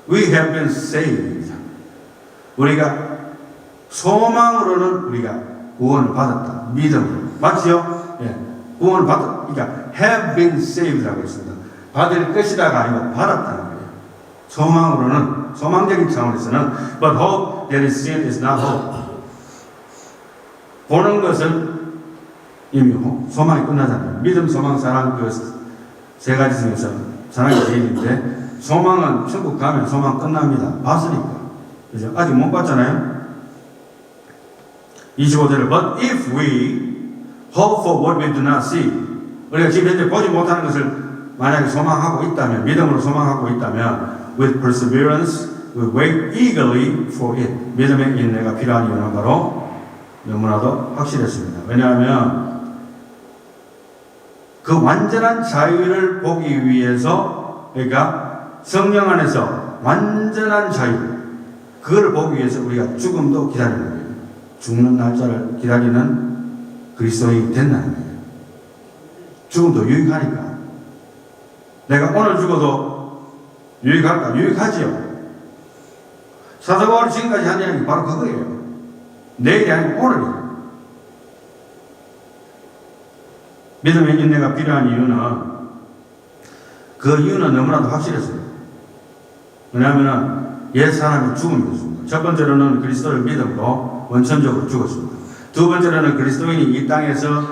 we have been saved. 우리가 소망으로는 우리가 구원을 받았다. 믿음으로. 맞죠? 예. 구원을 받았다. 그러니까 have been saved라고 했습니다. 받을 것이다가 아니고 받았다는 거예요. 소망으로는 소망적인 차원에서는 but hope that is seen is not hope. 보는 것은 이미 소망이 끝나잖아요. 믿음, 소망, 사랑 그 세 가지 중에서 사랑이 제일인데 소망은 천국 가면 소망 끝납니다. 봤으니까. 그죠? 아직 못 봤잖아요. 25절에 but if we hope for what we do not see 우리가 지금 현재 보지 못하는 것을 만약에 소망하고 있다면 믿음으로 소망하고 있다면 with perseverance we wait eagerly for it 믿음의 인내가 필요한 이유는 바로 너무나도 확실했습니다. 왜냐하면 그 완전한 자유를 보기 위해서 그러니까 성령 안에서 완전한 자유 그걸 보기 위해서 우리가 죽음도 기다리는 거예요. 죽는 날짜를 기다리는 그리스도인이 된다는 거예요. 죽음도 유익하니까. 내가 오늘 죽어도 유익할까? 유익하지요. 사도 바울이 지금까지 한 이야기 바로 그거예요. 내일이 아니고 오늘이에요. 믿음의 인내가 필요한 이유는 그 이유는 너무나도 확실했어요. 왜냐하면 옛 사람이 죽음이었습니다. 첫 번째로는 그리스도를 믿음으로 원천적으로 죽었습니다. 두 번째로는 그리스도인이 이 땅에서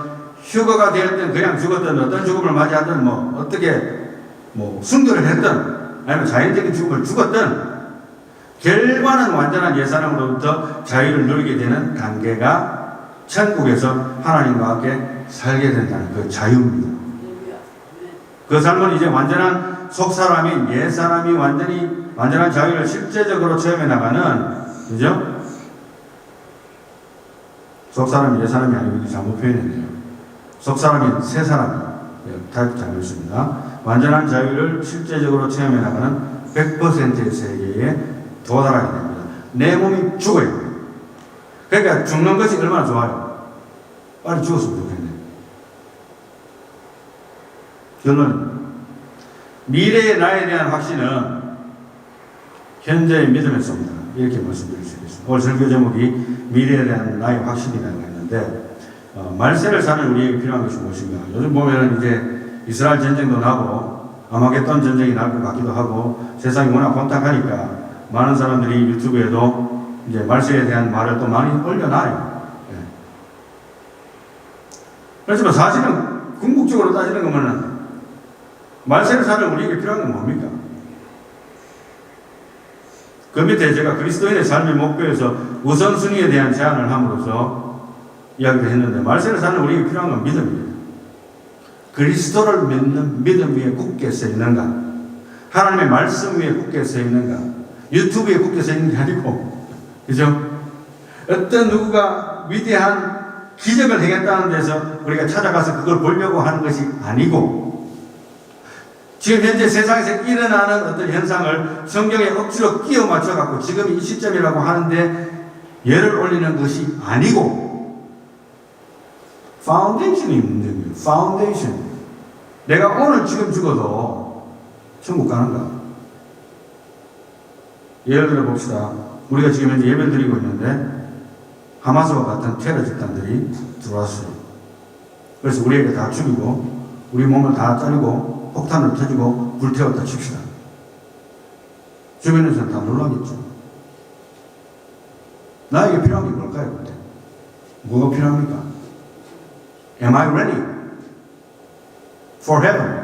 휴거가 되었든 그냥 죽었든 어떤 죽음을 맞이하든 어떻게 순교를 했든 아니면 자연적인 죽음을 죽었든 결과는 완전한 옛 사람으로부터 자유를 누리게 되는 단계가 천국에서 하나님과 함께 살게 된다는 그 자유입니다. 그 삶은 이제 완전한 속사람인 옛 사람이 완전한 자유를 실제적으로 체험해 나가는, 그죠? 속사람이 옛 사람이 아니고 잘못 표현했네요. 속사람이 새 사람이에요. 타입 잘못했습니다. 완전한 자유를 실제적으로 체험해 나가는 100%의 세계에 도달하게 됩니다. 내 몸이 죽어요. 그러니까 죽는 것이 얼마나 좋아요. 빨리 죽었으면 좋겠네. 결론, 미래의 나에 대한 확신은 현재의 믿음에서 옵니다. 이렇게 말씀드릴 수 있겠습니다. 오늘 설교 제목이 미래에 대한 나의 확신이라고 했는데 말세를 사는 우리에게 필요한 것이 무엇인가. 요즘 보면 이제 이스라엘 전쟁도 나고 아마겟돈 전쟁이 날 것 같기도 하고 세상이 워낙 혼탁하니까 많은 사람들이 유튜브에도 이제 말세에 대한 말을 또 많이 올려놔요. 네. 그렇지만 사실은 궁극적으로 따지는 거면은 말세를 사는 우리에게 필요한 건 뭡니까? 그 밑에 제가 그리스도인의 삶의 목표에서 우선순위에 대한 제안을 함으로써 이야기를 했는데 말세를 사는 우리에게 필요한 건 믿음입니다. 그리스도를 믿는 믿음 위에 굳게 서 있는가? 하나님의 말씀 위에 굳게 서 있는가? 유튜브에 굳게 서 있는 게 아니고, 그죠? 어떤 누구가 위대한 기적을 행했다는 데서 우리가 찾아가서 그걸 보려고 하는 것이 아니고, 지금 현재 세상에서 일어나는 어떤 현상을 성경에 억지로 끼워 맞춰갖고 지금 이 시점이라고 하는데 열을 올리는 것이 아니고, 파운데이션이 있는 거예요. 파운데이션. 내가 오늘 지금 죽어도 천국 가는가? 예를 들어 봅시다. 우리가 지금 현재 예배를 드리고 있는데 하마스와 같은 테러 집단들이 들어왔어요. 그래서 우리에게 다 죽이고 우리 몸을 다 자르고 폭탄을 터지고 불태웠다 칩시다. 주변에서는 다 놀라겠죠. 나에게 필요한 게 뭘까요? 그때? 뭐가 필요합니까? Am I ready for heaven?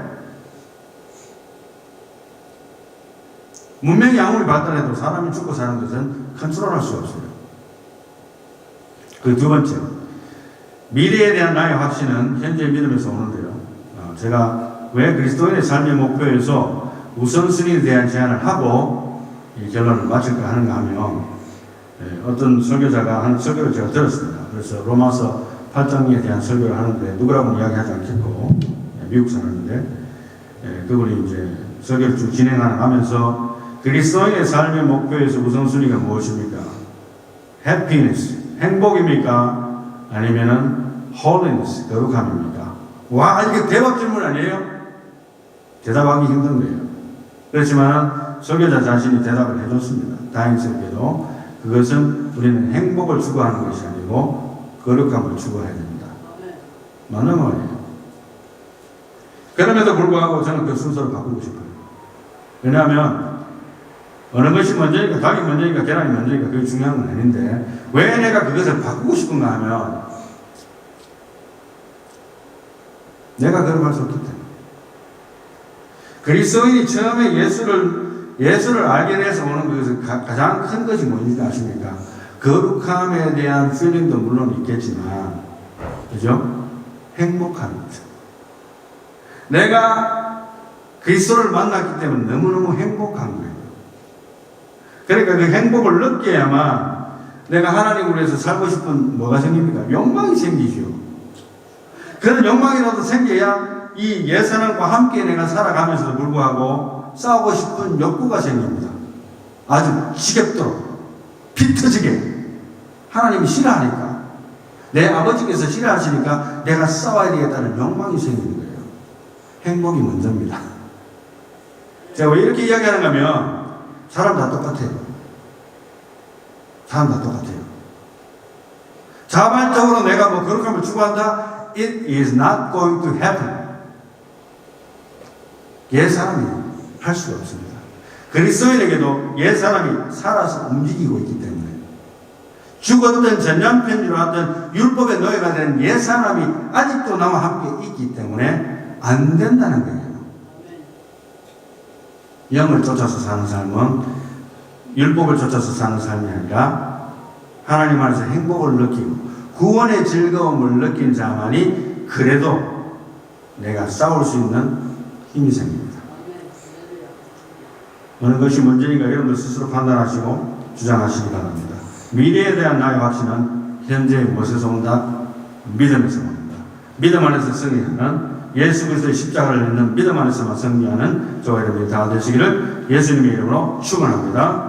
문명이 아무리 발달해도 사람이 죽고 사는 것은 컨트롤할 수 없어요. 그 두 번째, 미래에 대한 나의 확신은 현재 믿음에서 오는데요. 제가 왜 그리스도인의 삶의 목표에서 우선순위에 대한 제안을 하고 이 결론을 마칠까 하는가 하면, 어떤 설교자가 하는 설교를 제가 들었습니다. 그래서 로마서 8장에 대한 설교를 하는데 누구라고는 이야기하지 않겠고, 미국 사람인데, 그분이 이제 설교를 쭉 진행하면서 그리스도인의 삶의 목표에서 우선순위가 무엇입니까? happiness, 행복입니까? 아니면은 holiness, 거룩함입니까? 와, 이게 대박 질문 아니에요? 대답하기 힘든 거예요. 그렇지만 설교자 자신이 대답을 해줬습니다. 다행스럽게도 그것은 우리는 행복을 추구하는 것이 아니고 거룩함을 추구해야 됩니다. 맞는 말이에요. 그럼에도 불구하고 저는 그 순서를 바꾸고 싶어요. 왜냐하면 어느 것이 먼저니까, 닭이 먼저니까, 계란이 먼저니까 그게 중요한 건 아닌데, 왜 내가 그것을 바꾸고 싶은가 하면, 내가 그런 수 없기 때문에. 그리스도인이 처음에 예수를 알게 돼서 오는 것은 가장 큰 것이 뭔지 아십니까? 거룩함에 대한 필링도 물론 있겠지만, 그죠? 행복한 거죠. 내가 그리스도를 만났기 때문에 너무너무 행복한 거예요. 그러니까 그 행복을 느껴야만 내가 하나님을 위해서 살고 싶은 뭐가 생깁니까? 욕망이 생기죠. 그런 욕망이라도 생겨야 이 예산과 함께 내가 살아가면서도 불구하고 싸우고 싶은 욕구가 생깁니다. 아주 지겹도록 피 터지게. 하나님이 싫어하니까, 내 아버지께서 싫어하시니까 내가 싸워야 되겠다는 욕망이 생기는 거예요. 행복이 먼저입니다. 제가 왜 이렇게 이야기하는가 하면 사람 다 똑같아요. 사람 다 똑같아요. 자발적으로 내가 뭐 거룩함을 추구한다? It is not going to happen. 옛사람이 할 수가 없습니다. 그리스도인에게도 옛사람이 살아서 움직이고 있기 때문에, 죽었던 전염편지로 하던 율법의 노예가 된 옛사람이 아직도 나와 함께 있기 때문에 안 된다는 거예요. 영을 쫓아서 사는 삶은 율법을 쫓아서 사는 삶이 아니라 하나님 안에서 행복을 느끼고 구원의 즐거움을 느낀 자만이 그래도 내가 싸울 수 있는 힘이 생깁니다. 어느 것이 먼저인가 여러분들 스스로 판단하시고 주장하시기 바랍니다. 미래에 대한 나의 확신은 현재의 무엇에서 온다? 믿음에서 온다. 믿음 안에서 승리하는, 예수 그리스도의 십자가를 믿는 믿음 안에서만 승리하는 저와 여러분이 다 되시기를 예수님의 이름으로 축원합니다.